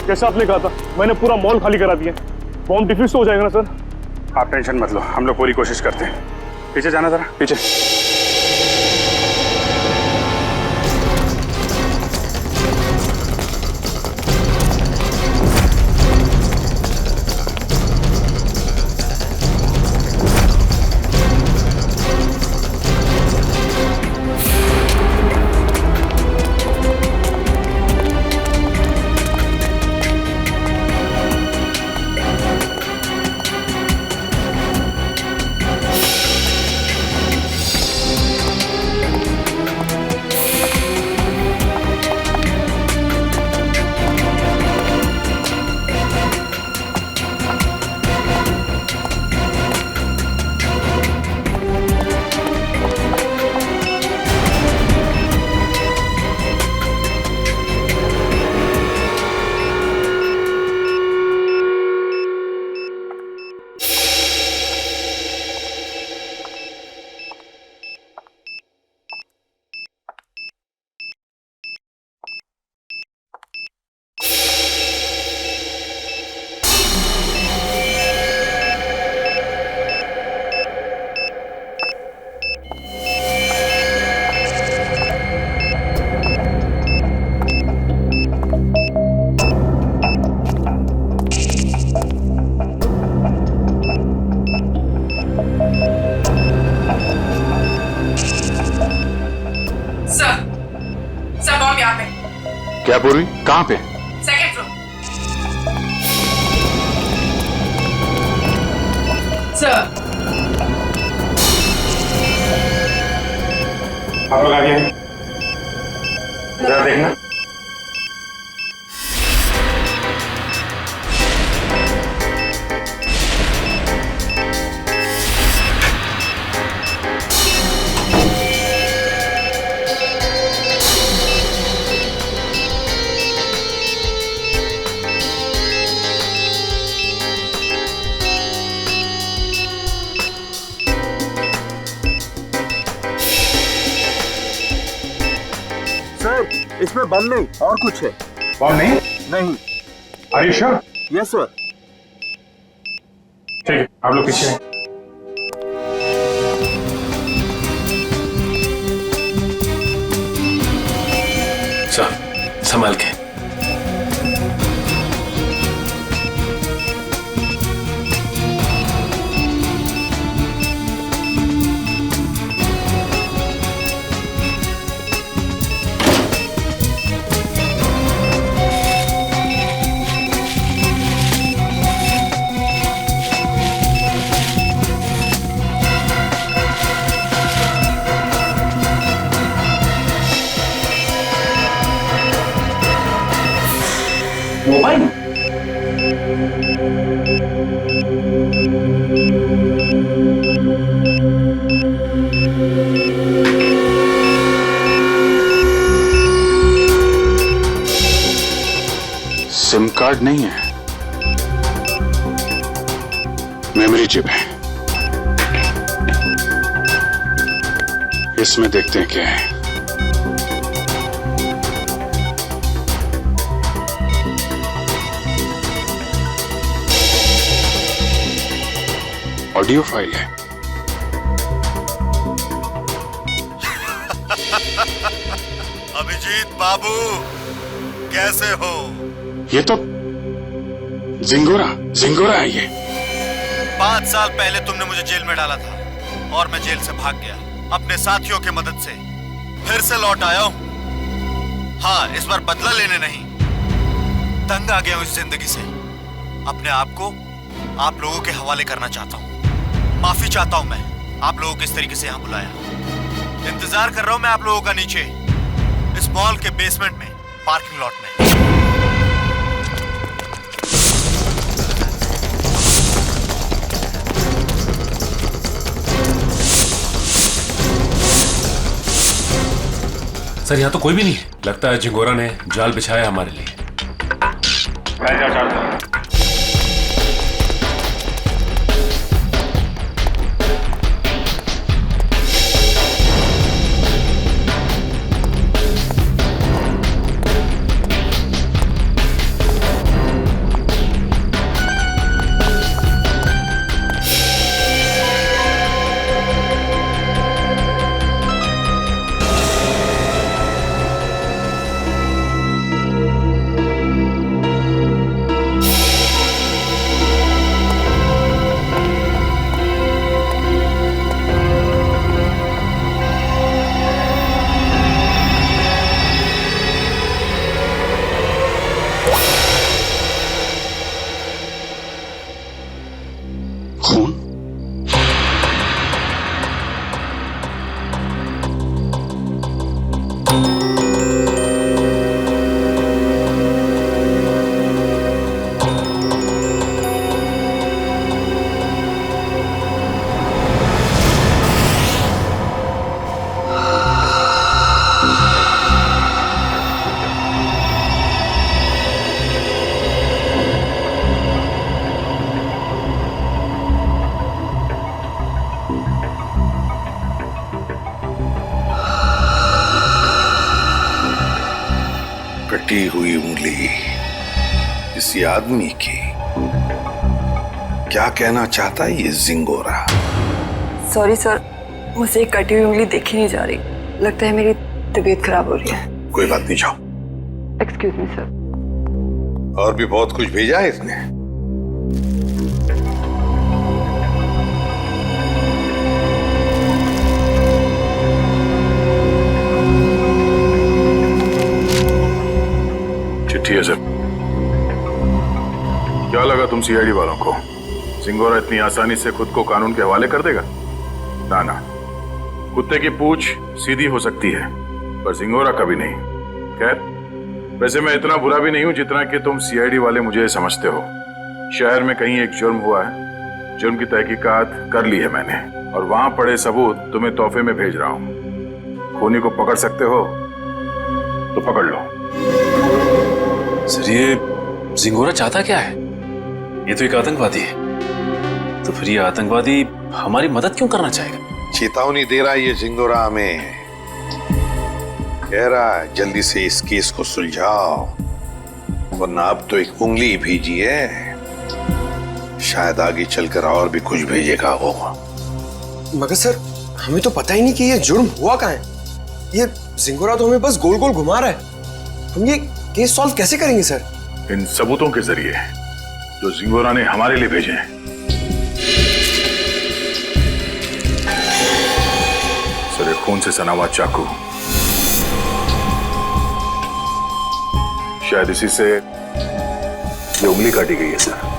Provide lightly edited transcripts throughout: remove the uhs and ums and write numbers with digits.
जैसा आपने कहा था, मैंने पूरा मॉल खाली करा दिया। बॉम्ब डिफ्यूज तो हो जाएगा ना सर? आप टेंशन मत लो, हम लोग पूरी कोशिश करते हैं। पीछे जाना जरा, पीछे। क्या पूर्वी, कहां पे? Second floor. सर आप लोग आगे हैं, जरा देखना। इसमें बम नहीं और कुछ है। बम नहीं? नहीं। Are you sure? Yes sir. ठीक है, आप लोग पीछे हैं। सर संभाल के। मोबाइल सिम कार्ड नहीं है, मेमोरी चिप है। इसमें देखते हैं क्या है। ऑडियो फाइल है। अभिजीत बाबू कैसे हो? ये तो जिंगोरा है ये। 5 साल पहले तुमने मुझे जेल में डाला था और मैं जेल से भाग गया। अपने साथियों की मदद से फिर से लौट आया हूं। हाँ, इस बार बदला लेने नहीं, तंग आ गया हूं इस जिंदगी से। अपने आप को आप लोगों के हवाले करना चाहता हूं। माफी चाहता हूं मैं आप लोगों को इस तरीके से यहां बुलाया। इंतजार कर रहा हूं मैं आप लोगों का नीचे इस मॉल के बेसमेंट में, पार्किंग लॉट में। सर यहाँ तो कोई भी नहीं है। लगता है झिंगोरा ने जाल बिछाया हमारे लिए। खून? कटी हुई उंगली किसी आदमी की। क्या कहना चाहता है ये जिंगोरा? सॉरी सर, मुझे एक कटी हुई उंगली देखी नहीं जा रही। लगता है मेरी तबीयत खराब हो रही है। कोई बात नहीं, जाओ। Excuse me sir. और भी बहुत कुछ भेजा है इसने। चिट्ठी है सर। क्या लगा तुम सीआईडी वालों को जिंगोरा इतनी आसानी से खुद को कानून के हवाले कर देगा? ना ना, कुत्ते की पूंछ सीधी हो सकती है पर जिंगोरा कभी नहीं। खैर, वैसे मैं इतना बुरा भी नहीं हूं जितना कि तुम सीआईडी वाले मुझे समझते हो। शहर में कहीं एक जुर्म हुआ है, जुर्म की तहकीकात कर ली है मैंने और वहां पड़े सबूत तुम्हें तोहफे में भेज रहा हूं। खूनी को पकड़ सकते हो तो पकड़ लो। सर, ये जिंगोरा चाहता क्या है? ये तो एक आतंकवादी है। तो फिर ये आतंकवादी हमारी मदद क्यों करना चाहेगा? चेतावनी दे रहा है ये जिंगोरा हमें। कह रहा है जल्दी से इस केस को सुलझाओ, वरना अब तो एक उंगली ही भेजी है, शायद आगे चलकर और भी कुछ भेजेगा वो। मगर सर, हमें तो पता ही नहीं कि ये जुर्म हुआ कहाँ है। ये जिंगोरा तो हमें बस गोल गोल घुमा रहा है। हम ये केस सॉल्व कैसे करेंगे सर? इन सबूतों के जरिए जो जिंगोरा ने हमारे लिए भेजे हैं। सर, एक खून से सना हुआ चाकू, शायद इसी से ये उंगली काटी गई है सर।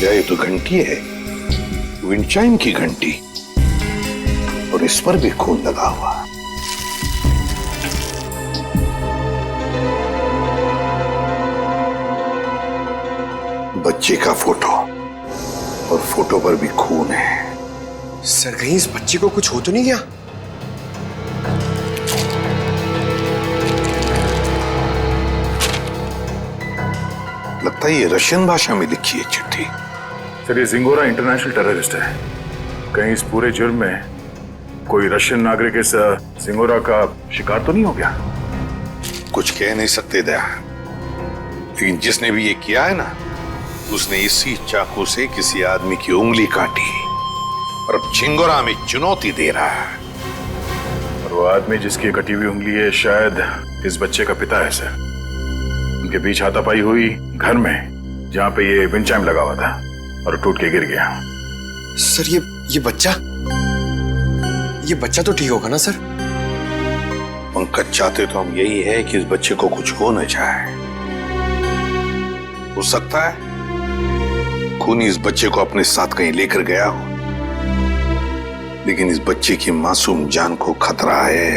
ये तो घंटी है, विंड चाइम की घंटी, और इस पर भी खून लगा हुआ। बच्चे का फोटो, और फोटो पर भी खून है। सर, कहीं इस बच्चे को कुछ हो तो नहीं गया? लगता है ये रशियन भाषा में लिखी है चिट्ठी। सर, ये जिंगोरा इंटरनेशनल टेररिस्ट है। कहीं इस पूरे जुर्म में कोई रशियन नागरिक इस जिंगोरा का शिकार तो नहीं हो गया? कुछ कह नहीं सकते दया, लेकिन जिसने भी ये किया है ना, उसने इसी चाकू से किसी आदमी की उंगली काटी और अब जिंगोरा में चुनौती दे रहा है। और वो आदमी जिसकी कटी हुई उंगली है शायद इस बच्चे का पिता है सर। उनके बीच हाथापाई हुई घर में जहां पे ये विंड चाइम लगा हुआ था और टूट के गिर गया। सर, ये बच्चा तो ठीक होगा ना सर? पंकज, चाहते तो हम यही है कि इस बच्चे को कुछ हो न जाए। हो सकता है खूनी इस बच्चे को अपने साथ कहीं लेकर गया हो, लेकिन इस बच्चे की मासूम जान को खतरा है।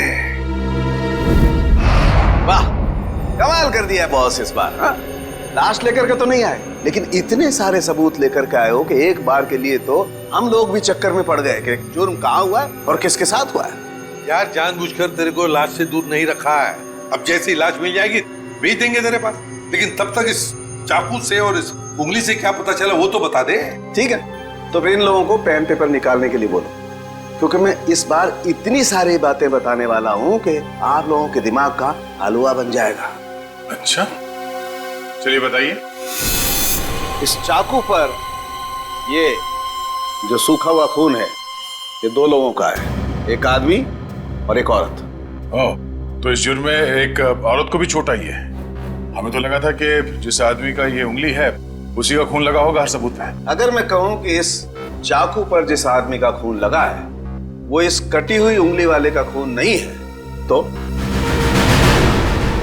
वाह, कमाल कर दिया है बॉस इस बार। हाँ? लाश लेकर के तो नहीं आए, लेकिन इतने सारे सबूत लेकर के आए हो कि एक बार के लिए तो हम लोग भी चक्कर में पड़ गए कि जुर्म कहाँ हुआ है और किसके साथ हुआ है। यार, जानबूझकर तेरे को लाश से दूर नहीं रखा है। अब जैसी लाश मिल जाएगी भेज देंगे तेरे पास, लेकिन तब तक इस चाकू से और इस उंगली से क्या पता चला वो तो बता दे। ठीक है, तो फिर इन लोगों को पेन पेपर निकालने के लिए बोलो, क्योंकि मैं इस बार इतनी सारी बातें बताने वाला हूं कि आप लोगों के दिमाग का हलवा बन जाएगा। अच्छा, चलिए बताइए। इस चाकू पर ये जो सूखा हुआ खून है, ये दो लोगों का है, एक आदमी और एक औरत। ओह, तो इस जुर्म में एक औरत को भी चोट आई है। हमें तो लगा था कि जिस आदमी का ये उंगली है उसी का खून लगा होगा हर सबूत पे। अगर मैं कहूं कि इस चाकू पर जिस आदमी का खून लगा है वो इस कटी हुई उंगली वाले का खून नहीं है तो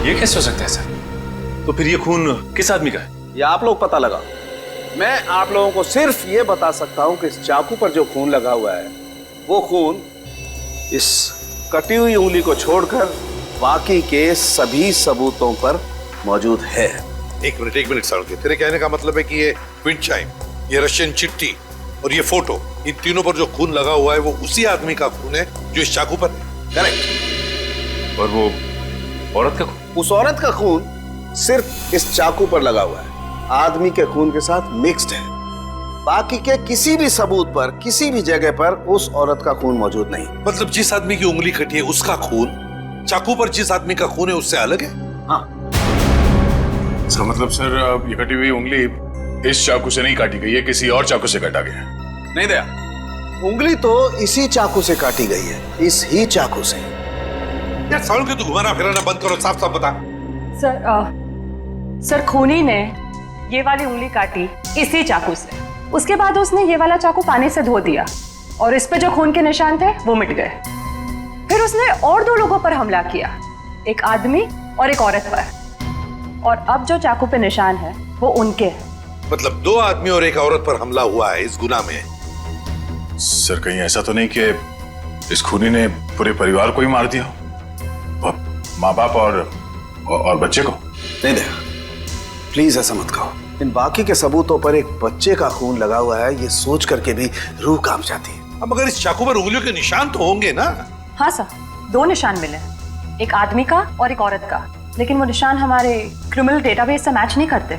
ये कैसे हो सकता है सर? तो फिर ये खून किस आदमी का है? ये आप लोग पता लगाओ। मैं आप लोगों को सिर्फ ये बता सकता हूं कि इस चाकू पर जो खून लगा हुआ है वो खून इस कटी हुई उंगली को छोड़कर बाकी के सभी सबूतों पर मौजूद है। एक मिनट सालुंखे, तेरे कहने का मतलब है कि ये विंड चाइम, ये रशियन चिट्ठी और ये फोटो, इन तीनों पर जो खून लगा हुआ है वो उसी आदमी का खून है जो इस चाकू पर है। करेक्ट। और वो औरत का खून? उस औरत का खून सिर्फ इस चाकू पर लगा हुआ है, आदमी के खून के साथ मिक्स्ड है। बाकी के किसी भी सबूत पर किसी भी जगह पर उस औरत का खून मौजूद नहीं। मतलब जिस आदमी की उंगली कटी है उसका खून चाकू पर जिस आदमी का खून है उससे अलग है? हाँ। इसका मतलब सर ये कटी हुई उंगली इस चाकू से नहीं काटी गई है, किसी और चाकू से काटा गया। नहीं दया, उंगली तो इसी चाकू से काटी गई है, इस ही चाकू से। यार सालुंखे, तू घुमाना फिराना बंद करो, साफ साफ बता। सर खूनी ने ये वाली उंगली काटी इसी चाकू से, उसके बाद उसने ये वाला चाकू पानी से धो दिया और इस पे जो खून के निशान थे वो मिट गए। फिर उसने और 2 लोगों पर हमला किया, एक आदमी और एक औरत पर, और अब जो चाकू पे निशान है वो उनके हैं। मतलब 2 आदमी और एक औरत पर हमला हुआ है इस गुनाह में। सर कहीं ऐसा तो नहीं कि इस खूनी ने पूरे परिवार को ही मार दिया, माँ बाप और बच्चे को? नहीं दया, प्लीज ऐसा मत कहो। इन बाकी के सबूतों पर एक बच्चे का खून लगा हुआ है, ये सोच करके भी रूह कांप जाती है। अब मगर इस चाकू पर उंगलियों के निशान तो होंगे ना? हाँ सर, 2 निशान मिले, एक आदमी का और एक औरत का, लेकिन वो निशान हमारे क्रिमिनल डेटाबेस से मैच नहीं करते।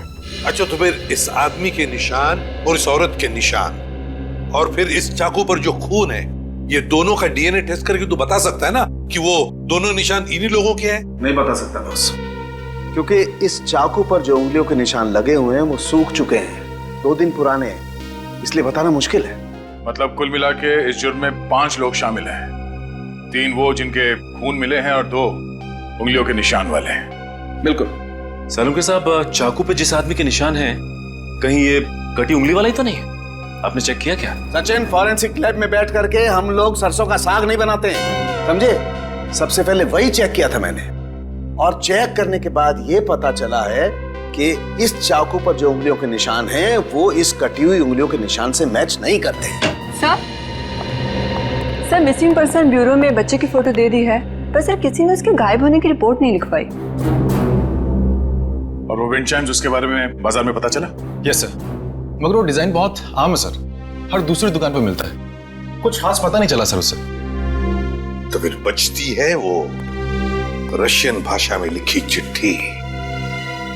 अच्छा, तो फिर इस आदमी के निशान और इस औरत के निशान और फिर इस चाकू पर जो खून है, ये दोनों का डीएनए टेस्ट करके तू बता सकता है ना कि वो दोनों निशान इन्हीं लोगों के हैं? नहीं बता सकता बॉस, क्योंकि इस चाकू पर जो उंगलियों के निशान लगे हुए हैं वो सूख चुके हैं, 2 दिन पुराने हैं, इसलिए बताना मुश्किल है। मतलब कुल मिला के इस जुर्म में 5 लोग शामिल हैं, 3 वो जिनके खून मिले हैं और 2 उंगलियों के निशान वाले हैं। बिल्कुल। सालुंखे साहब, चाकू पे जिस आदमी के निशान हैं, कहीं ये कटी उंगली वाला ही तो नहीं है? आपने चेक किया क्या? सचिन, फॉरेंसिक लैब में बैठ करके हम लोग सरसों का साग नहीं बनाते हैं, समझे? सबसे पहले वही चेक किया था मैंने, और चेक करने के बाद ये पता चला है कि इस चाकू पर जो उंगलियों के निशान हैं वो इस कटी हुई उंगलियों के निशान से मैच नहीं करते। सर मिसिंग पर्सन ब्यूरो में बच्चे की फोटो दे दी है, पर सर किसी ने उसके गायब होने की रिपोर्ट नहीं लिखवाई। और वो विंड चाइम्स, उसके बारे में बाजार में पता चला? यस सर, मगर वो डिजाइन बहुत आम है सर, हर दूसरी दुकान पर मिलता है, कुछ खास पता नहीं चला सर उससे। तो फिर बचती है वो रशियन भाषा में लिखी चिट्ठी,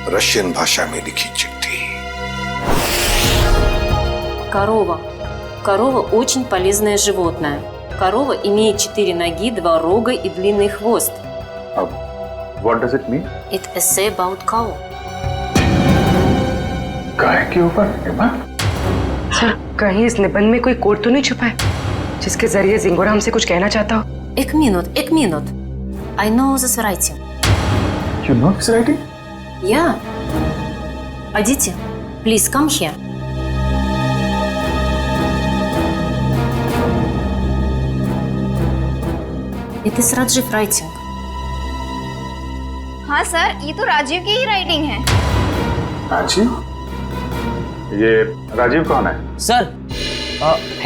रशियन भाषा में लिखी चिट्ठी। Корова очень полезное животное. Корова имеет 4 ноги, 2 рога и длинный хвост. What does it mean? It essay about cow. गाय के ऊपर निबंध? सर कहीं इस निबंध में कोई कोड तो नहीं छुपा है जिसके जरिए जिंगोरा हमसे कुछ कहना चाहता हो? एक minute. I know this writing. You know this writing? Yeah. Aditi, please come here. It is Rajiv writing. हाँ सर, ये तो राजीव की ही राइटिंग है। राजीव? ये राजीव कौन है? सर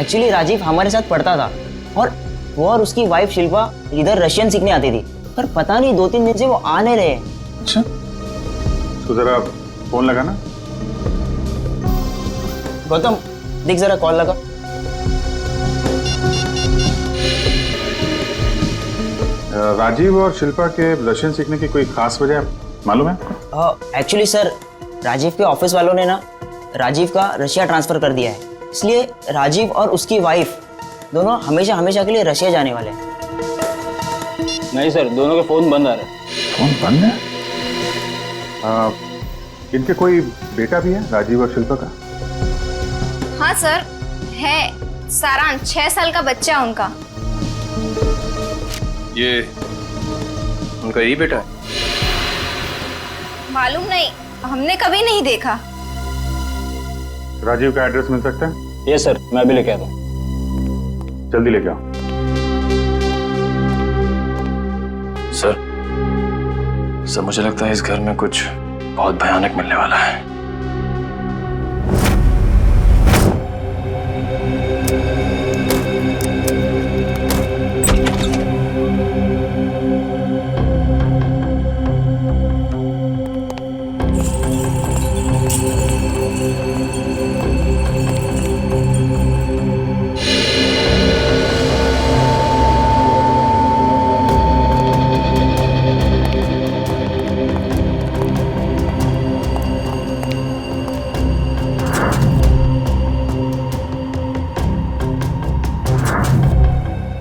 एक्चुअली राजीव हमारे साथ पढ़ता था, और वो और उसकी वाइफ शिल्पा इधर रशियन सीखने आती थी, पर पता नहीं 2-3 दिन से वो आ नहीं रहे। अच्छा, तो जरा फोन लगा ना। गौतम देख जरा, कॉल लगा। राजीव और शिल्पा के रशियन सीखने की कोई खास वजह मालूम है? एक्चुअली सर, राजीव के ऑफिस वालों ने ना राजीव का रशिया ट्रांसफर कर दिया है, इसलिए राजीव और उसकी वाइफ दोनों हमेशा के लिए रशिया जाने वाले हैं। नहीं सर, दोनों के फोन बंद आ रहे हैं। फोन बंद है? इनके कोई बेटा भी है, राजीव और शिल्पा का? हाँ सर है, सारांश 6 साल का बच्चा उनका। ये उनका यही बेटा है? मालूम नहीं, हमने कभी नहीं देखा। राजीव का एड्रेस मिल सकता है? ये सर, मैं अभी लेके आता हूँ। जल्दी लेके आओ। सर मुझे लगता है इस घर में कुछ बहुत भयानक मिलने वाला है।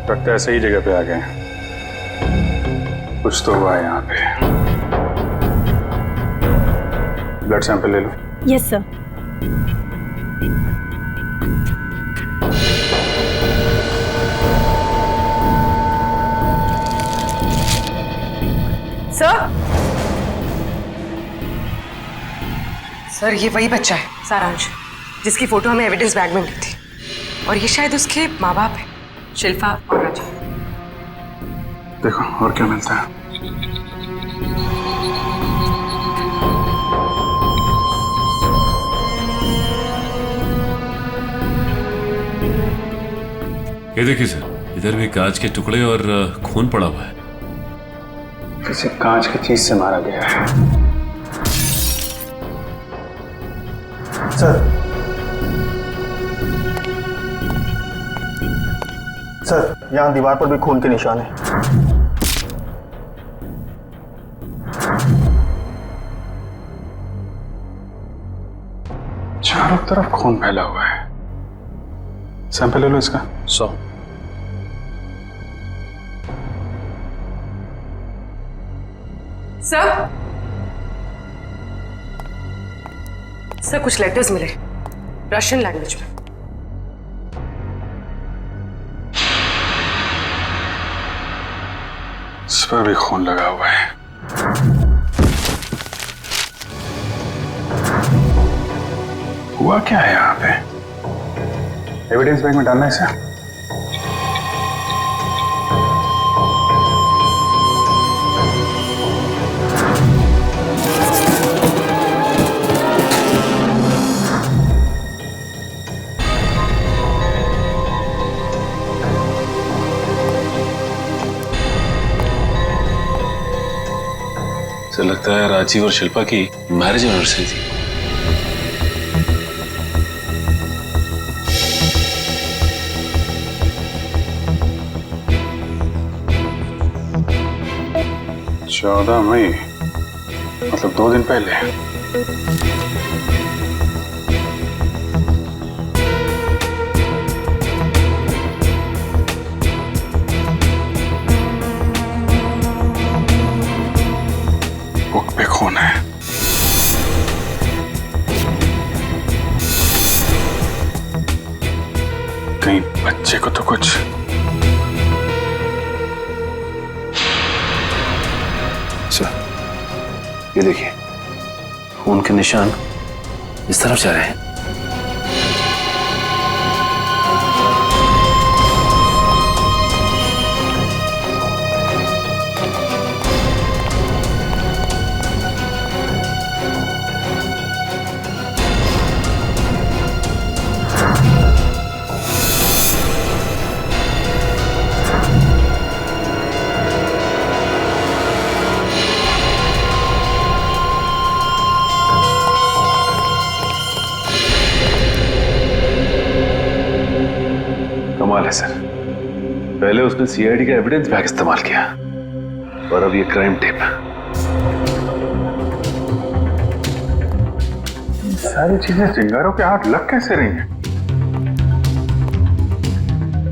लगता है सही जगह पे आ गए। कुछ तो हुआ है यहाँ पे। ब्लड सैंपल ले लो। Yes sir. सर ये वही बच्चा है सारांश, जिसकी फोटो हमें एविडेंस बैग में मिली थी, और ये शायद उसके माँ बाप है, शिल्पा और राजीव। देखो और क्या मिलता है। ये देखिए सर, इधर भी कांच के टुकड़े और खून पड़ा हुआ है। किसी कांच की चीज से मारा गया है। सर यहाँ दीवार पर भी खून के निशान है। चारों तरफ खून फैला हुआ है। सैंपल ले लो इसका। 100। सर कुछ लेटर्स मिले रशियन लैंग्वेज में। इस पर भी खून लगा हुआ है। हुआ क्या है यहाँ पे? एविडेंस बैग में डालना है इसे। तो लगता है राजीव और शिल्पा की मैरिज एनिवर्सरी थी। चौदह मई, मतलब 2 दिन पहले। बुक पे खून है। कहीं बच्चे को तो कुछ। सर ये देखिए, खून के निशान इस तरफ जा रहे हैं। कमाल है सर, पहले उसने सीआईडी का एविडेंस बैग इस्तेमाल किया और अब ये क्राइम टेप। सारी चीजें चिंगारों के हाथ लग कैसे रही हैं?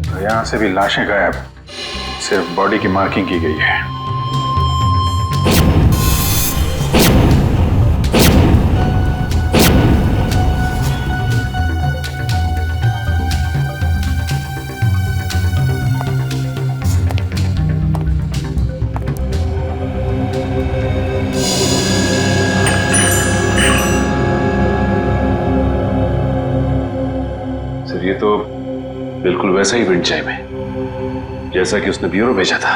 तो यहां से भी लाशें गायब, सिर्फ बॉडी की मार्किंग की गई है। तो बिल्कुल वैसा ही विंड चाइम है जैसा कि उसने ब्यूरो भेजा था।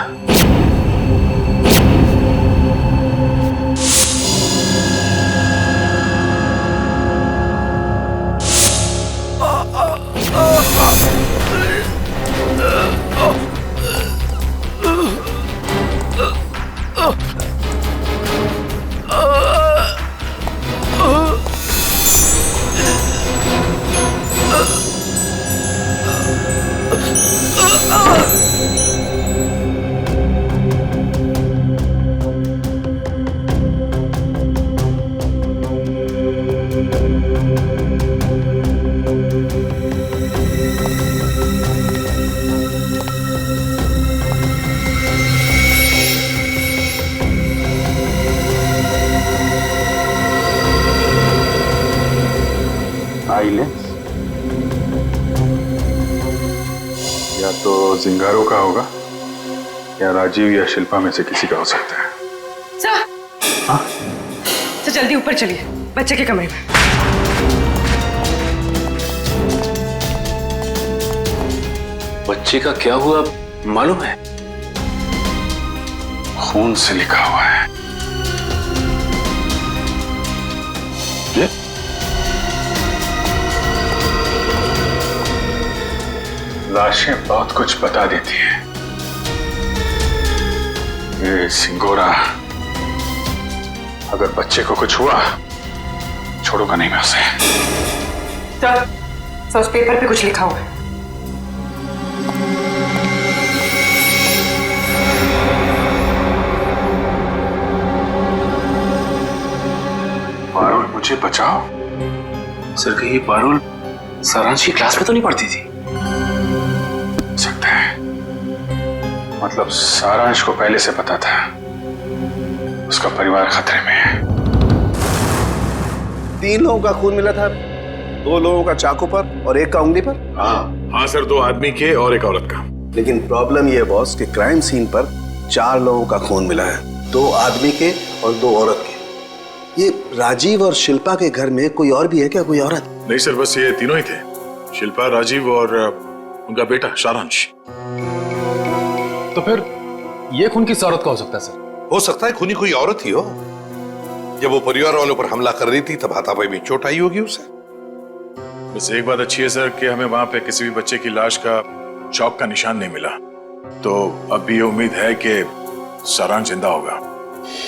या तो जिंगारो का होगा या राजीव या शिल्पा में से किसी का हो सकता है। सर, हाँ? तो जल्दी ऊपर चलिए, बच्चे के कमरे में। बच्चे का क्या हुआ मालूम है? खून से लिखा हुआ है। ये? लाशें बहुत कुछ बता देती हैं। ये सिंगोरा अगर बच्चे को कुछ हुआ छोड़ूंगा नहीं मैं उसे। सर, उस पेपर पे कुछ लिखा हुआ है। पारुल मुझे बचाओ। सर कहीं पारुल सारांश की क्लास में तो नहीं पढ़ती थी? सकता है, मतलब सारांश को पहले से पता था उसका परिवार खतरे में है। 3 लोगों का खून मिला था, 2 लोगों का चाकू पर और 1 का उंगली पर। हाँ सर, 2 आदमी के और 1 औरत का। लेकिन प्रॉब्लम यह बॉस कि क्राइम सीन पर 4 लोगों का खून मिला है, 2 आदमी के और 2 औरत के। ये राजीव और शिल्पा के घर में कोई और भी है क्या, कोई औरत? नहीं सर, बस ये तीनों ही थे, शिल्पा, राजीव और उनका बेटा सारांश। तो फिर ये खून किस औरत का हो सकता है सर? हो सकता है खूनी कोई औरत ही हो। जब वो परिवार वालों पर हमला कर रही थी तब हाथापाई में चोट आई होगी उसे। बस एक बात अच्छी है सर कि हमें वहां पे किसी भी बच्चे की लाश का चौक का निशान नहीं मिला, तो अब भी ये उम्मीद है कि सारांश जिंदा होगा।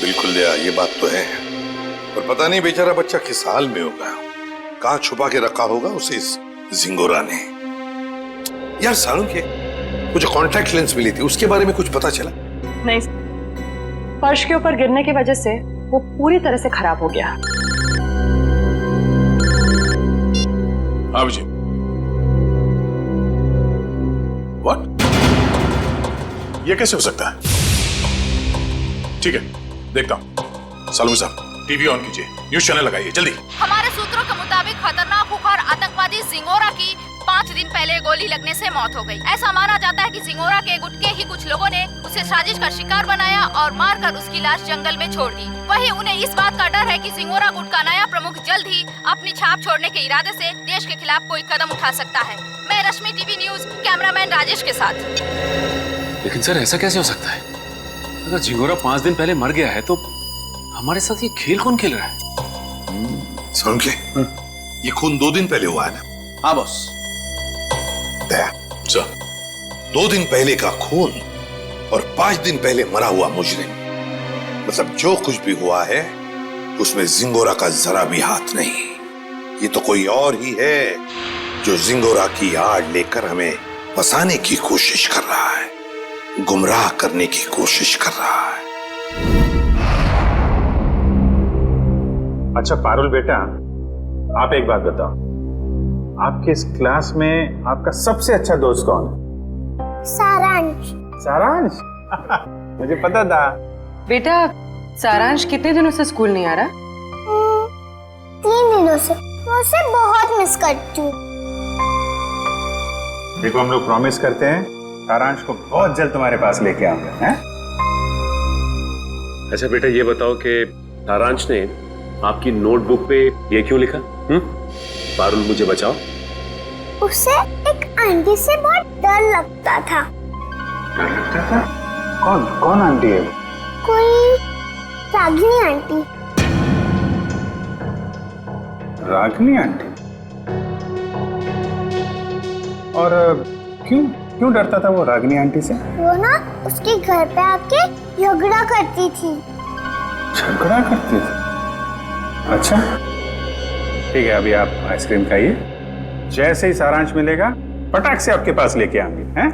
बिल्कुल दया, ये बात तो है, पर पता नहीं बेचारा बच्चा किस हाल में होगा, कहाँ छुपा के रखा होगा उसे इस जिंगोरा ने। यार सारुण के वो जो कॉन्टैक्ट लेंस मिली थी उसके बारे में कुछ पता चला? नहीं, फर्श के ऊपर गिरने की वजह से वो पूरी तरह से खराब हो गया। हाँ जी। व्हाट? ये कैसे हो सकता है? ठीक है, देखता हूं। सालू साहब, टीवी ऑन कीजिए, न्यूज चैनल लगाइए जल्दी। हमारे सूत्रों के मुताबिक खतरनाक खुखार आतंकवादी जिंगोरा की 5 दिन पहले गोली लगने से मौत हो गई। ऐसा माना जाता है कि जिंगोरा के गुट के ही कुछ लोगों ने उसे साजिश का शिकार बनाया और मारकर उसकी लाश जंगल में छोड़ दी। वहीं उन्हें इस बात का डर है कि जिंगोरा गुट का नया प्रमुख जल्द ही अपनी छाप छोड़ने के इरादे से देश के खिलाफ कोई कदम उठा सकता है। मैं रश्मि, टीवी न्यूज, कैमरामैन राजेश के साथ। लेकिन सर ऐसा कैसे हो सकता है? अगर जिंगोरा 5 दिन पहले मर गया है तो हमारे साथ ये खेल कौन खेल रहा है? सारुण के ये खून 2 दिन पहले हुआ है ना? हाँ बॉस। सर, 2 दिन पहले का खून और 5 दिन पहले मरा हुआ मुजरिम, मतलब जो कुछ भी हुआ है उसमें जिंगोरा का जरा भी हाथ नहीं। ये तो कोई और ही है जो जिंगोरा की आड़ लेकर हमें फंसाने की कोशिश कर रहा है, गुमराह करने की कोशिश कर रहा है। अच्छा पारुल बेटा, आप एक बात बताओ, आपके इस क्लास में आपका सबसे अच्छा दोस्त कौन है? सारांश। सारांश? मुझे पता था। बेटा, सारांश कितने दिनों से स्कूल नहीं आ रहा? 3 दिनों से। मैं उसे बहुत मिस करती हूँ। देखो, हम लोग प्रॉमिस करते हैं सारांश को बहुत जल्द तुम्हारे पास लेके आऊंगा, हैं? अच्छा बेटा, ये बताओ कि सारांश ने आपकी नोटबुक पे ये क्यों लिखा? पारुल मुझे बचाओ। उसे एक आंटी से बहुत डर लगता था। डर लगता था? कौन कौन आंटी है? कोई रागिनी आंटी। रागिनी आंटी? और क्यों क्यों डरता था वो रागिनी आंटी से? वो ना उसके घर पे आके झगड़ा करती थी। झगड़ा करती थी? अच्छा ठीक है, अभी आप आइसक्रीम खाइए, जैसे ही सारांश मिलेगा पटाख से आपके पास लेके आएंगे। हैं?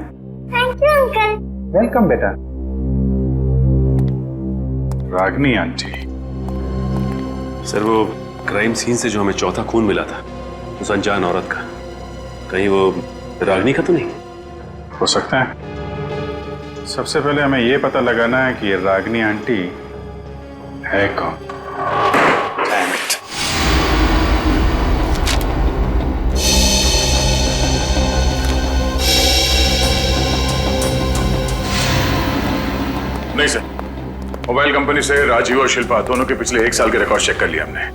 Thank you uncle. वेलकम बेटा। रागिनी आंटी। सर वो क्राइम सीन से जो हमें चौथा खून मिला था उस अनजान औरत का, कहीं वो रागिनी का तो नहीं? हो सकता है। सबसे पहले हमें यह पता लगाना है कि ये रागिनी आंटी है कौन। नहीं सर, मोबाइल कंपनी से राजीव और शिल्पा दोनों के पिछले 1 साल के रिकॉर्ड चेक कर लिया हमने।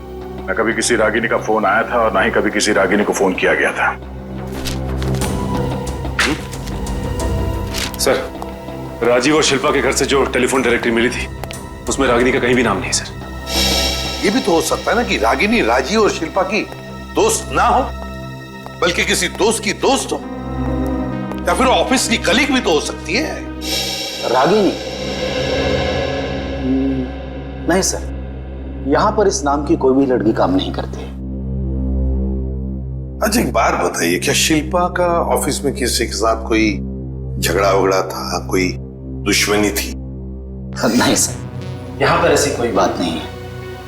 न कभी किसी रागिनी का फोन आया था और ना ही कभी किसी रागिनी को फोन किया गया था। सर, राजीव और शिल्पा के घर से जो टेलीफोन डायरेक्टरी मिली थी उसमें रागिनी का कहीं भी नाम नहीं सर। ये भी तो हो सकता है ना कि रागिनी राजीव और शिल्पा की दोस्त ना हो, बल्कि किसी दोस्त की दोस्त हो, या फिर ऑफिस की कलीग भी तो हो सकती है। रागिनी? नहीं सर, यहां पर इस नाम की कोई भी लड़की काम नहीं करती। अच्छा एक बात बताइए, क्या शिल्पा का ऑफिस में किसी के साथ कोई झगड़ा वगड़ा था, कोई दुश्मनी थी? नहीं सर, यहाँ पर ऐसी कोई बात नहीं है।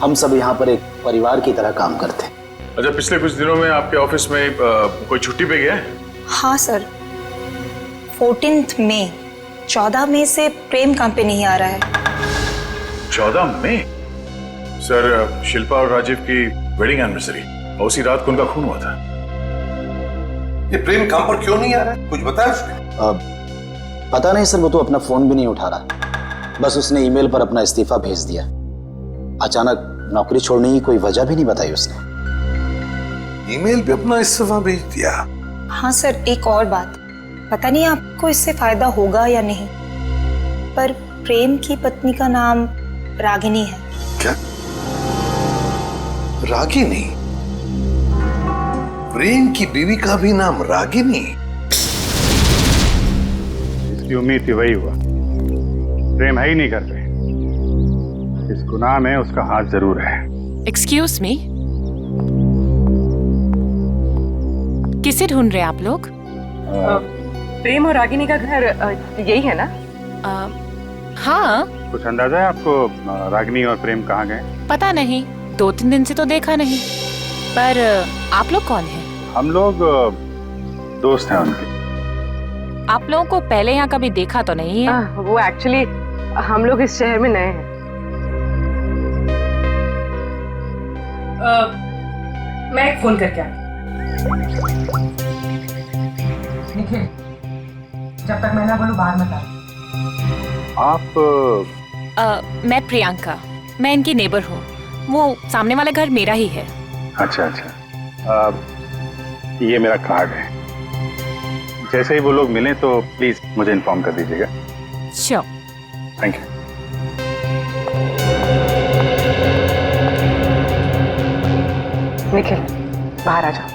हम सब यहाँ पर एक परिवार की तरह काम करते हैं। अच्छा, पिछले कुछ दिनों में आपके ऑफिस में कोई छुट्टी पे गया है? हाँ सर, 14 मई 14 मई से प्रेम काम पे नहीं आ रहा है। 14 मई? सर, शिल्पा और राजीव की वेडिंग एनिवर्सरी और उसी रात को उनका खून हुआ था। ये प्रेम काम पर क्यों नहीं आ रहा है, कुछ बताया उसने? पता नहीं सर, वो तो अपना फोन भी नहीं उठा रहा। बस उसने ईमेल पर अपना इस्तीफा भेज दिया। अचानक नौकरी छोड़ने की कोई वजह भी नहीं बताई उसने। ईमेल पे अपना इस्तीफा भेज दिया? हाँ सर, एक और बात, पता नहीं आपको इससे फायदा होगा या नहीं, पर प्रेम की पत्नी का नाम रागिनी है। क्या? रागिनी? प्रेम की बीवी का भी नाम रागिनी? इसकी उम्मीद थी, वही हुआ। प्रेम है ही नहीं घर पे। इस गुनाह में उसका हाथ जरूर है। एक्सक्यूज मी, किसे ढूंढ रहे हैं आप लोग? प्रेम और रागिनी का घर यही है ना? हाँ। कुछ अंदाजा है आपको रागिनी और प्रेम कहाँ गए? पता नहीं, 2-3 दिन से तो देखा नहीं। पर आप लोग कौन हैं? हम लोग दोस्त हैं उनके। आप लोगों को पहले यहाँ कभी देखा तो नहीं है? वो एक्चुअली हम लोग इस शहर में नए हैं। मैं एक फोन करके आती। निखिल, जब तक मैं ना बोलूं बाहर मत आ। आप? मैं प्रियंका, मैं इनकी नेबर हूँ। वो सामने वाला घर मेरा ही है। अच्छा अच्छा, ये मेरा कार्ड है। जैसे ही वो लोग मिलें तो प्लीज मुझे इन्फॉर्म कर दीजिएगा। श्योर। Thank you. निखिल, बाहर आ जाओ।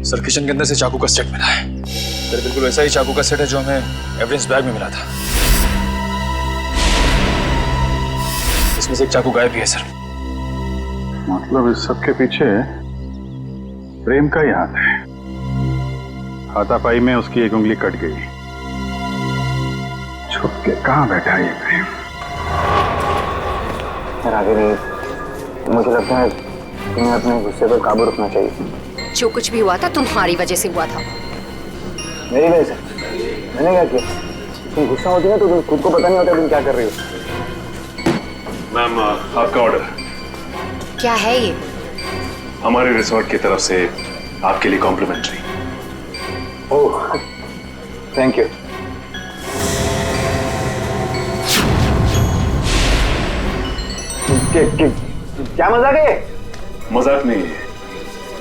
सर, किचन के अंदर से चाकू का सेट मिला है। सर, बिल्कुल वैसा ही चाकू का सेट है जो हमें एविडेंस बैग में मिला था। इसमें से एक चाकू गायब भी है सर। मतलब इस सब के पीछे प्रेम का ही हाथ है। हाथापाई में उसकी एक उंगली कट गई। छुप के कहाँ बैठा है ये प्रेम? रागिनी, मुझे लगता है तुम्हें अपने गुस्से पर काबू रखना चाहिए। जो कुछ भी हुआ था तुम्हारी वजह से हुआ था। मेरी वजह से? मैंने क्या किया? तुम गुस्सा होती है तो तुम खुद को पता नहीं होता तुम क्या कर रही हो। मैम, आपका ऑर्डर। क्या है ये? हमारे रिसोर्ट की तरफ से आपके लिए कॉम्प्लीमेंट्री। Oh, thank you. क्या मजाक है? मजाक नहीं है,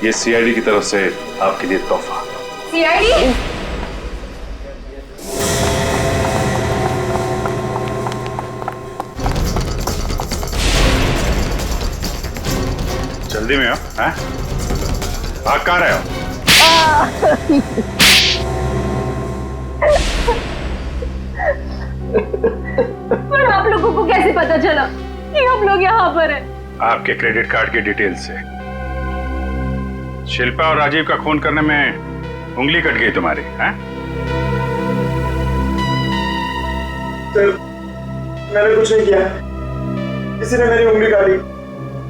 ये सीआईडी की तरफ से आपके लिए तोहफा। सीआईडी? जल्दी में हो, हैं? भाग कहाँ रहे हो? पर आप लोगों को कैसे पता चला कि हम लोग यहाँ पर हैं? आपके क्रेडिट कार्ड की डिटेल से। शिल्पा और राजीव का खून करने में उंगली कट गई तुम्हारी, हैं? सर, मैंने कुछ नहीं किया, किसी ने मेरी उंगली काटी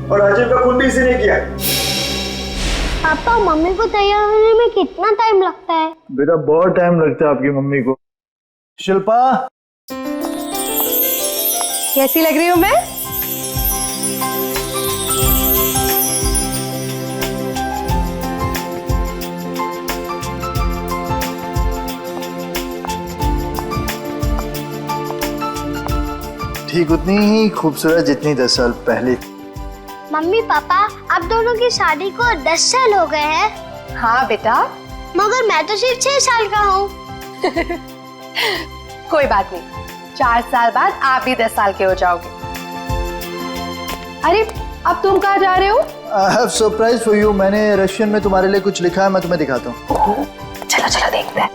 और राजीव का खून भी इसी ने किया। पापा, मम्मी को तैयार होने में कितना टाइम लगता है? बेटा बहुत टाइम लगता है आपकी मम्मी को। शिल्पा, कैसी लग रही हूँ मैं? ठीक उतनी ही खूबसूरत जितनी 10 साल पहले। मम्मी पापा, आप दोनों की शादी को 10 साल हो गए हैं। हाँ बेटा, मगर मैं तो सिर्फ 6 साल का हूँ। कोई बात नहीं, 4 साल बाद आप भी 10 साल के हो जाओगे। अरे अब तुम कहाँ जा रहे हो? I have surprise for you। मैंने रशियन में तुम्हारे लिए कुछ लिखा है, मैं तुम्हें दिखाता हूँ। चलो चलो देखते हैं।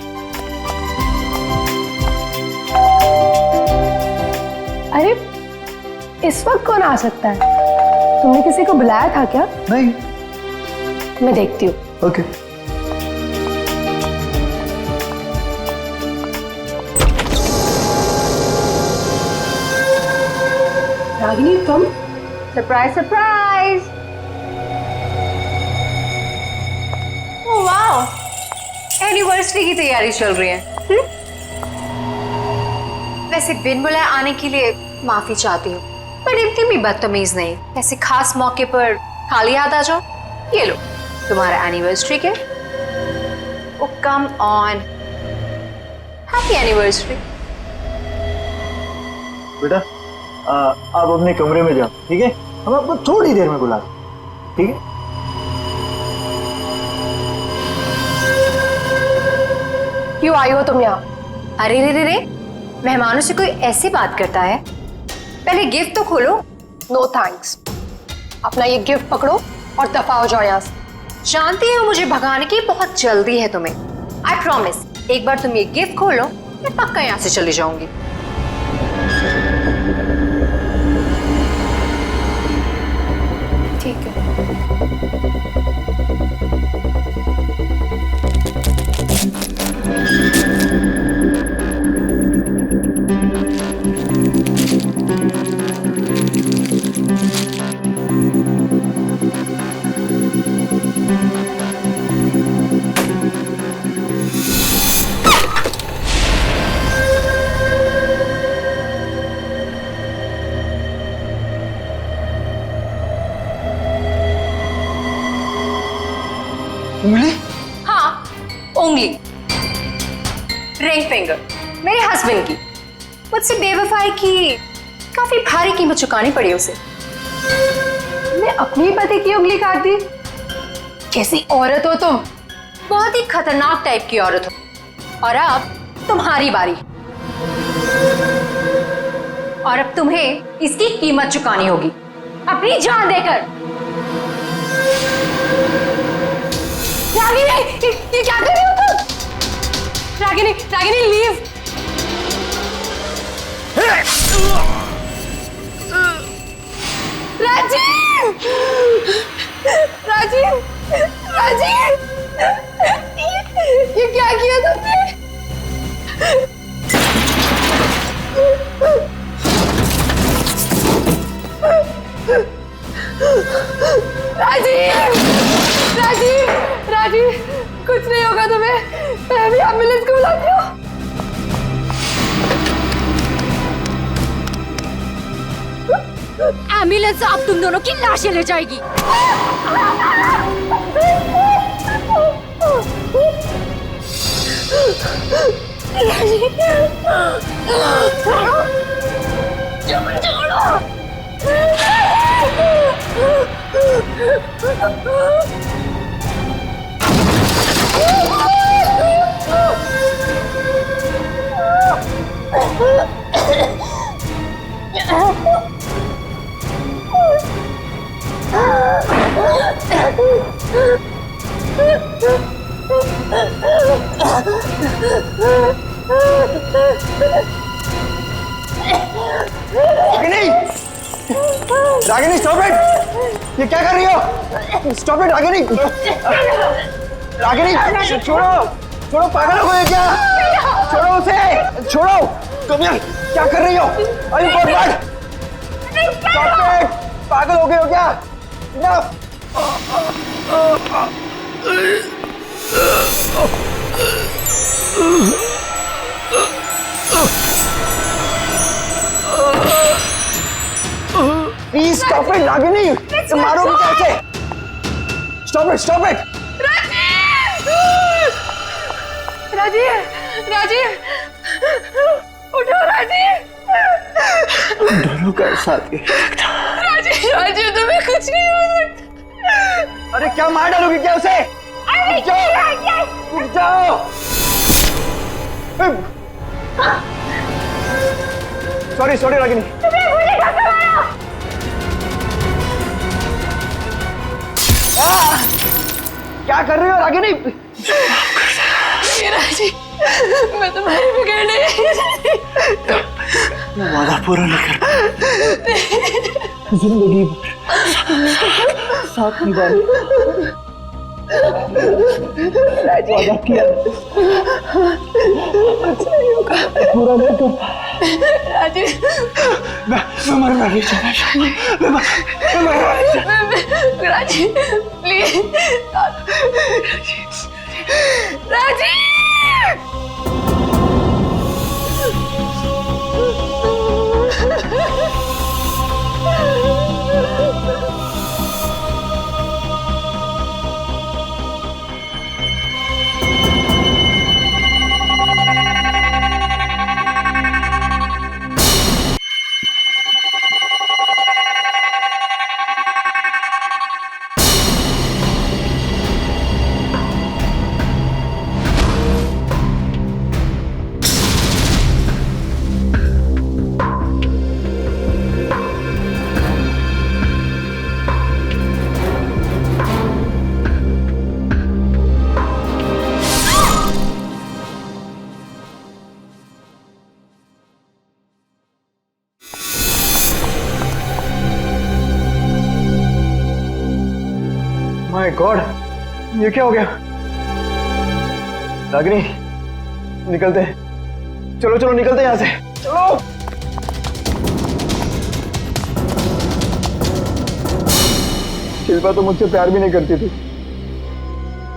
अरे इस वक्त कौन आ सकता है? तुमने किसी को बुलाया था क्या? नहीं। मैं देखती हूँ। ओके। रागिनी, तुम? Surprise surprise! Oh wow, anniversary की तैयारी चल रही है। वैसे बिन बुलाए आने के लिए माफी चाहती हूँ, पर इतनी भी बदतमीज नहीं। ऐसे खास मौके पर खाली हाथ आ जाओ। ये लो तुम्हारा एनिवर्सरी के। ओ कम ऑन, हैप्पी एनिवर्सरी। बेटा आप अपने कमरे में जाओ, ठीक है? हम आपको थोड़ी देर में बुला रहे हैं, ठीक है? क्यों आई हो तुम यहाँ? अरे रे रे रे, मेहमानों से कोई ऐसी बात करता है? पहले गिफ्ट तो खोलो। नो थैंक्स, अपना ये गिफ्ट पकड़ो और दफा हो जाओ यहाँ से। जानती हो मुझे भगाने की बहुत जल्दी है तुम्हें। आई प्रॉमिस, एक बार तुम ये गिफ्ट खोलो, मैं पक्का यहाँ से चली जाऊंगी। ठीक है। उंगली? हाँ, उंगली, रिंग फिंगर, मेरे हस्बैंड की। मुझसे बेवफाई की काफी भारी कीमत चुकानी पड़ी उसे। तुमने अपनी पति की उंगली काट दी? कैसी औरत हो तुम? बहुत ही खतरनाक टाइप की औरत हो। और अब तुम्हारी बारी। और अब तुम्हें इसकी कीमत चुकानी होगी, अपनी जान देकर। रागिनी, ये क्या कर रही हो तुम? रागिनी, रागिनी लीव। राजीव, राजीव, राजीव, ये क्या किया तुमने? राजीव, राजीव, राजीव, कुछ नहीं होगा तुम्हें। मैं अभी एम्बुलेंस को बुलाती हूँ। एम्बुलेंस अब तुम दोनों की लाशें ले जाएगी। Ragini stop it! ये क्या कर रही हो? Stop it Ragini! रागिनी छोड़ो! छोड़ो, पागल हो गए क्या? छोड़ो उसे! छोड़ो! तुम यार क्या कर रही हो? अरे बर्बाद! Stop it! पागल हो गए हो क्या? Please stop it Ragini! मारोगे कैसे? Stop it! Stop it! Rajeev! Rajeev! उठो राजीव! दोनों का साथ राजीव! राजीव तुम्हें कुछ नहीं हो सकता। अरे क्या मार डालोगी क्या उसे? रुक जाओ! Sorry sorry Ragini. क्या कर रही हो रागिनी? राजीव, मैं तुम्हारी बिगड़ नहीं। मैं वादा पूरा नहीं कर पाया। जिंदगी भर साथ निभाने वादा किया, पूरा नहीं कर पाया। राजीव, मैं मरना नहीं चाहता। मैं मरना नहीं चाहता। Rajeev please. Rajeev! My God, ये क्या हो गया? रागिनी निकलते हैं। चलो चलो निकलते हैं यहाँ से। चलो। शिल्पा तो मुझसे प्यार भी नहीं करती थी,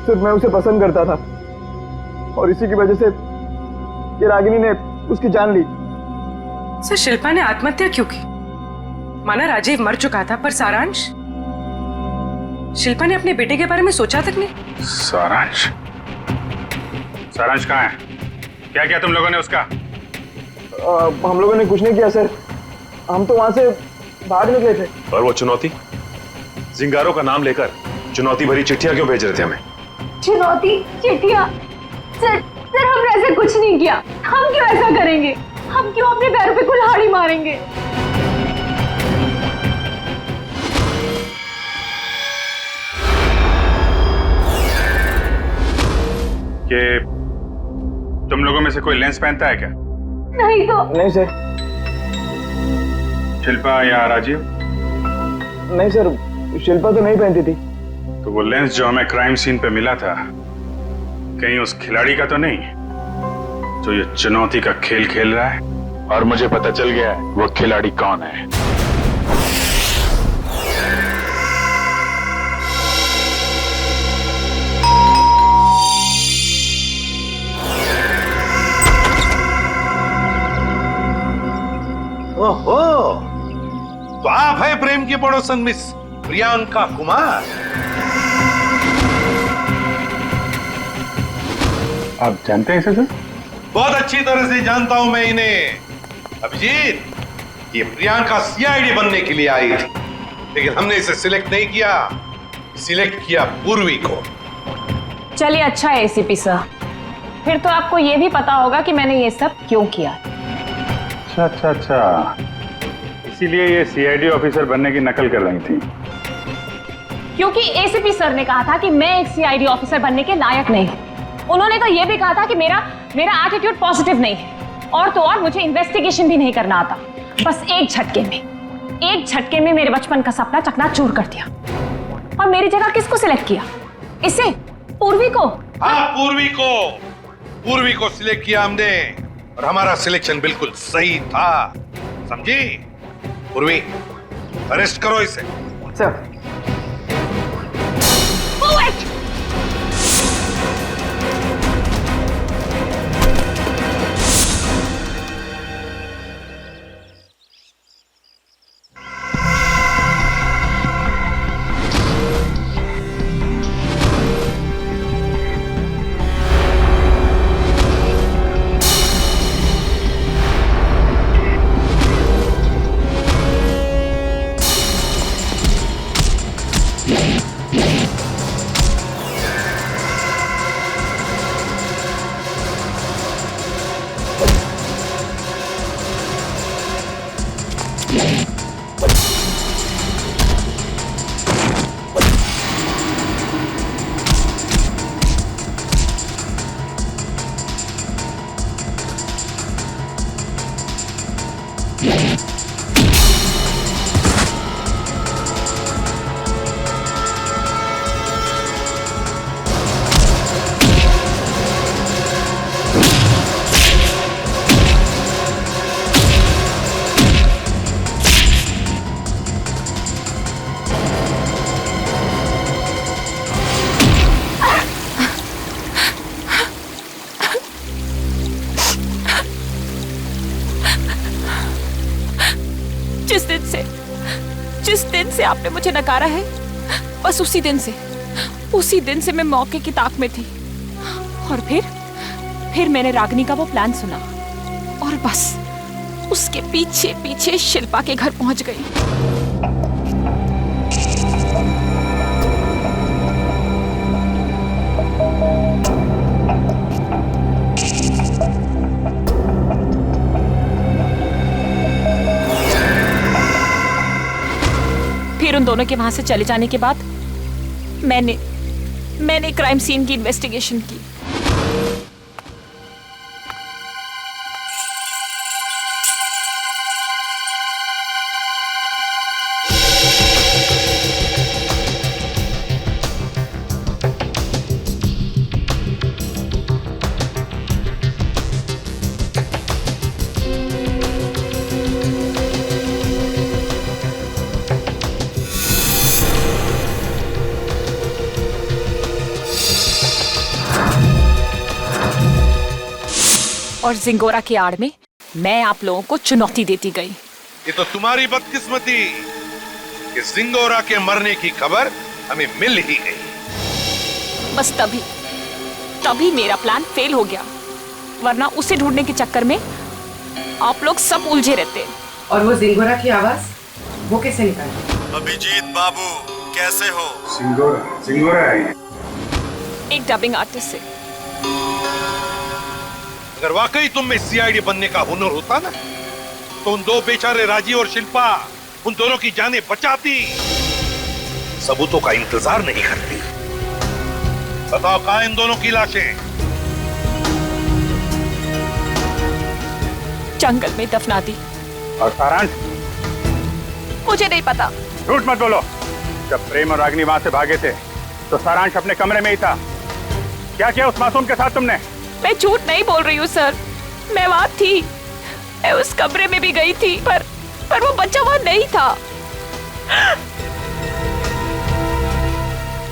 सिर्फ मैं उसे पसंद करता था, और इसी की वजह से ये रागिनी ने उसकी जान ली। सर शिल्पा ने आत्महत्या क्यों की? माना राजीव मर चुका था, पर सारांश? शिल्पा ने अपने बेटे के बारे में सोचा तक नहीं। सारांश? सारांश कहाँ है? क्या किया तुम लोगों ने उसका? हम लोगों ने कुछ नहीं किया सर, हम तो वहां से भाग निकले थे। और वो चुनौती? जिंगारो का नाम लेकर चुनौती भरी चिट्ठियां क्यों भेज रहे थे हमें? चुनौती चिट्ठियां? सर हमने ऐसा कुछ नहीं किया। हम क्यों ऐसा करेंगे? हम क्यों अपने पैरों पे कुल्हाड़ी मारेंगे? कि तुम लोगों में से कोई लेंस पहनता है क्या? नहीं तो। नहीं सर। शिल्पा या राजीव? नहीं सर, शिल्पा तो नहीं पहनती थी। तो वो लेंस जो हमें क्राइम सीन पे मिला था, कहीं उस खिलाड़ी का तो नहीं जो ये चुनौती का खेल खेल रहा है? और मुझे पता चल गया है वो खिलाड़ी कौन है। ओहो, तो आप है प्रेम की पड़ोसन मिस प्रियंका कुमार। आप जानते हैं इसे सर? बहुत अच्छी तरह से जानता हूं मैं इन्हें। अभिजीत, ये प्रियंका सीआईडी बनने के लिए आई थी, लेकिन हमने इसे सिलेक्ट नहीं किया सिलेक्ट किया पूर्वी को। चलिए अच्छा है एसीपी सर, फिर तो आपको ये भी पता होगा कि मैंने ये सब क्यों किया। अच्छा, इसीलिए ये सीआईडी ऑफिसर बनने की नकल कर रही थी। क्योंकि एसीपी सर ने कहा था कि मैं एक सीआईडी ऑफिसर बनने के लायक नहीं हूं। उन्होंने तो ये भी कहा था कि मेरा एटीट्यूड पॉजिटिव नहीं है, और तो और मुझे इन्वेस्टिगेशन भी नहीं करना आता। बस एक झटके में मेरे बचपन का सपना चकनाचूर कर दिया। और मेरी जगह किसको सिलेक्ट किया? इसे, पूर्वी को। हाँ, पूर्वी को सिलेक्ट किया हमने, और हमारा सिलेक्शन बिल्कुल सही था, समझी? पूर्वी, अरेस्ट करो इसे। सर। जिस दिन से आपने मुझे नकारा है, बस उसी दिन से मैं मौके की ताक में थी। और फिर मैंने रागिनी का वो प्लान सुना, और बस उसके पीछे पीछे शिल्पा के घर पहुंच गई। फिर उन दोनों के वहां से चले जाने के बाद मैंने क्राइम सीन की इन्वेस्टिगेशन की। और जिंगोरा की आड़ में मैं आप लोगों को चुनौती देती गई। ये तो तुम्हारी बदकिस्मती कि जिंगोरा के मरने की खबर हमें मिल ही गई। बस तभी मेरा प्लान फेल हो गया, वरना उसे ढूंढने के चक्कर में आप लोग सब उलझे रहते। और वो जिंगोरा की आवाज वो कैसे निकाली? अभिजीत बाबू कैसे हो? जिंगोरा है एक डबिंग आर्टिस्ट से। अगर वाकई तुम में सीआईडी बनने का हुनर होता ना, तो उन दो बेचारे राजीव और शिल्पा, उन दोनों की जानें बचाती, सबूतों का इंतजार नहीं करती। बताओ कहां इन दोनों की लाशें? जंगल में दफना दी। और सारांश? मुझे नहीं पता। झूठ मत बोलो। जब प्रेम और रागिनी वहां से भागे थे तो सारांश अपने कमरे में ही था। क्या किया उस मासूम के साथ तुमने? मैं झूठ नहीं बोल रही हूँ सर, मैं वहां थी, मैं उस कमरे में भी गई थी, पर वो बच्चा वहां नहीं था।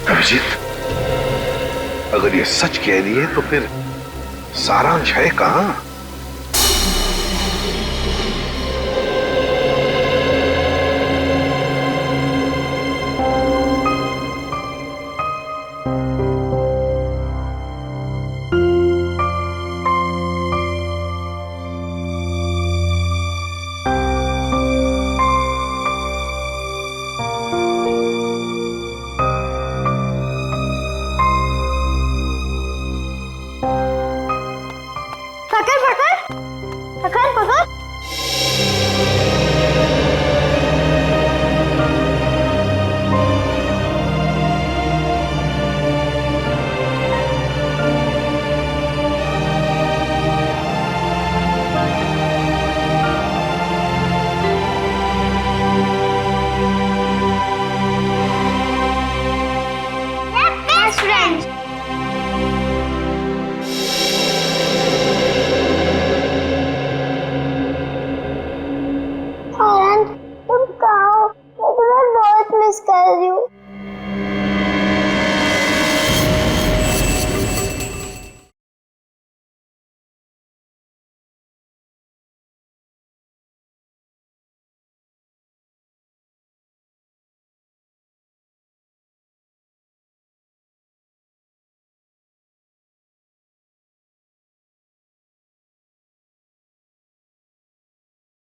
अभिजीत, अगर ये सच कह रही है तो फिर सारांश है कहां?